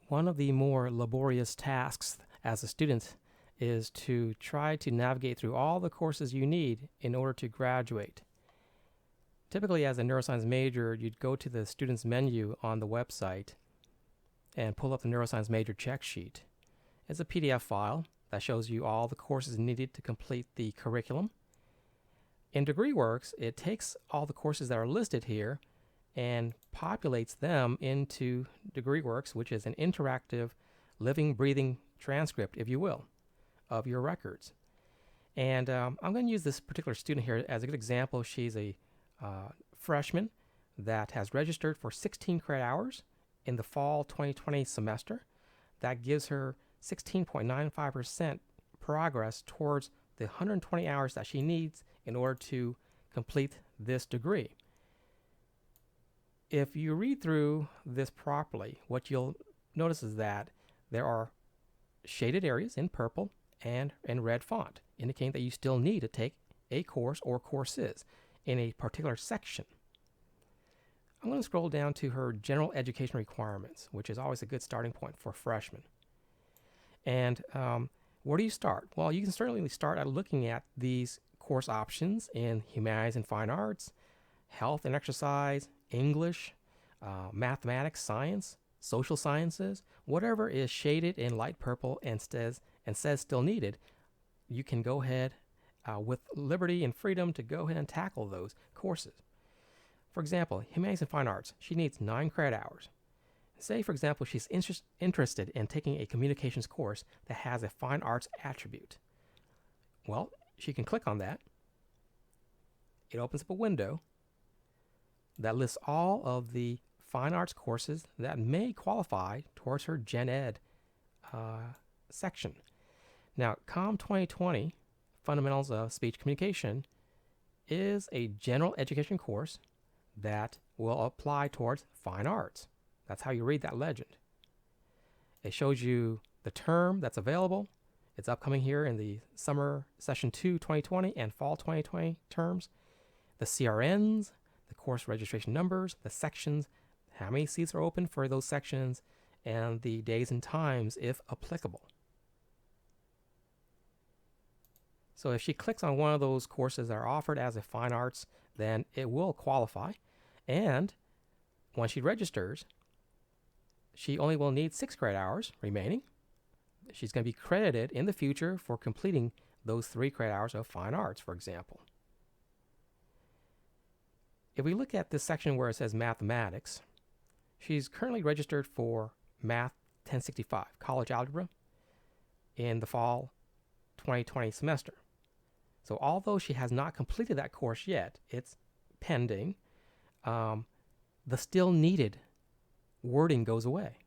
One of the more laborious tasks as a student is to try to navigate through all the courses you need in order to graduate. Typically, as a neuroscience major, you'd go to the student's menu on the website and pull up the neuroscience major check sheet. It's a PDF file that shows you all the courses needed to complete the curriculum. In DegreeWorks, it takes all the courses that are listed here and populates them into DegreeWorks, which is an interactive, living, breathing transcript, if you will, of your records. And I'm going to use this particular student here as a good example. She's a freshman that has registered for 16 credit hours in the fall 2020 semester. That gives her 16.95% progress towards the 120 hours that she needs in order to complete this degree. If you read through this properly, what you'll notice is that there are shaded areas in purple and in red font, indicating that you still need to take a course or courses in a particular section. I'm going to scroll down to her general education requirements, which is always a good starting point for freshmen. And where do you start? Well, you can certainly start at looking at these course options in humanities and fine arts, health and exercise, English, mathematics, science, social sciences, whatever is shaded in light purple and says still needed. You can go ahead with liberty and freedom to go ahead and tackle those courses. For example, humanities and fine arts, she needs 9 credit hours. Say, for example, she's interested in taking a communications course that has a fine arts attribute. Well, she can click on that. It opens up a window that lists all of the fine arts courses that may qualify towards her Gen Ed section. Now, COM 2020, Fundamentals of Speech Communication, is a general education course that will apply towards fine arts. That's how you read that legend. It shows you the term that's available. It's upcoming here in the summer session 2 2020 and fall 2020 terms. The CRNs, the course registration numbers, the sections, how many seats are open for those sections, and the days and times if applicable. So if she clicks on one of those courses that are offered as a fine arts, then it will qualify. And once she registers, she only will need 6 credit hours remaining. She's going to be credited in the future for completing those 3 credit hours of fine arts, for example. If we look at this section where it says mathematics, she's currently registered for Math 1065, College Algebra, in the fall 2020 semester. So although she has not completed that course yet, it's pending, the still needed wording goes away.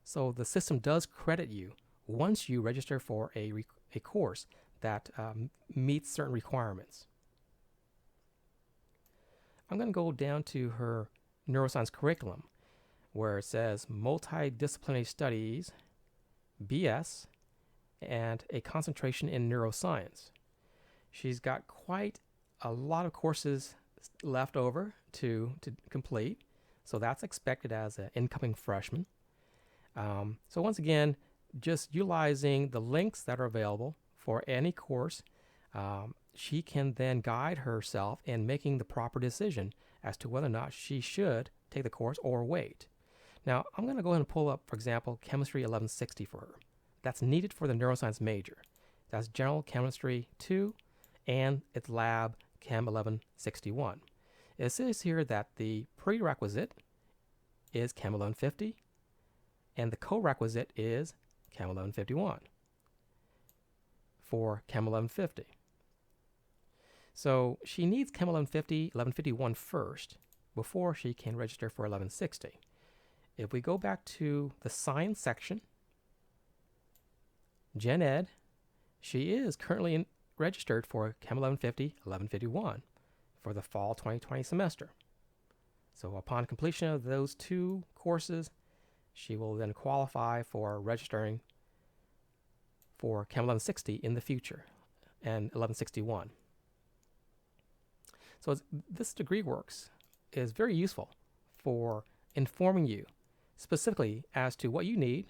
So the system does credit you once you register for a course that meets certain requirements. I'm going to go down to her neuroscience curriculum where it says multidisciplinary studies, BS, and a concentration in neuroscience. She's got quite a lot of courses left over to complete, so that's expected as an incoming freshman. So once again, just utilizing the links that are available for any course, she can then guide herself in making the proper decision as to whether or not she should take the course or wait. Now, I'm going to go ahead and pull up, for example, Chemistry 1160 for her. That's needed for the neuroscience major. That's General Chemistry 2 and its lab Chem 1161. It says here that the prerequisite is Chem 1150 and the co-requisite is Chem 1151 for Chem 1150. So she needs Chem 1150, 1151 first before she can register for 1160. If we go back to the science section, Gen Ed, she is currently registered for Chem 1150, 1151 for the fall 2020 semester. So upon completion of those 2 courses, she will then qualify for registering for Chem 1160 in the future and 1161. So this DegreeWorks is very useful for informing you specifically as to what you need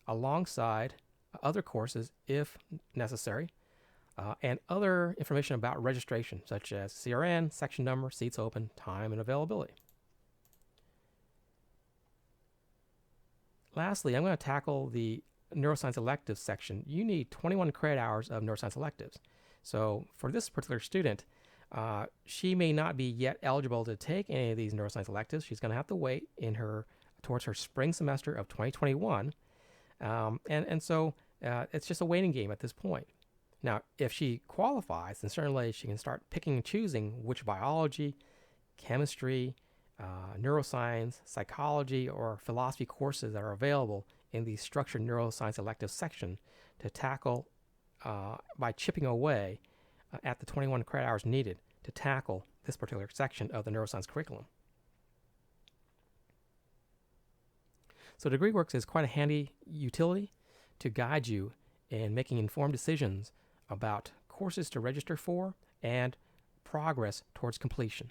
alongside other courses if necessary, and other information about registration, such as CRN, section number, seats open, time, and availability. Lastly, I'm going to tackle the neuroscience electives section. You need 21 credit hours of neuroscience electives. So for this particular student, she may not be yet eligible to take any of these neuroscience electives. She's going to have to wait towards her spring semester of 2021. So it's just a waiting game at this point. Now, if she qualifies, then certainly she can start picking and choosing which biology, chemistry, neuroscience, psychology, or philosophy courses that are available in the structured neuroscience elective section to tackle by chipping away at the 21 credit hours needed to tackle this particular section of the neuroscience curriculum. So DegreeWorks is quite a handy utility to guide you in making informed decisions about courses to register for and progress towards completion.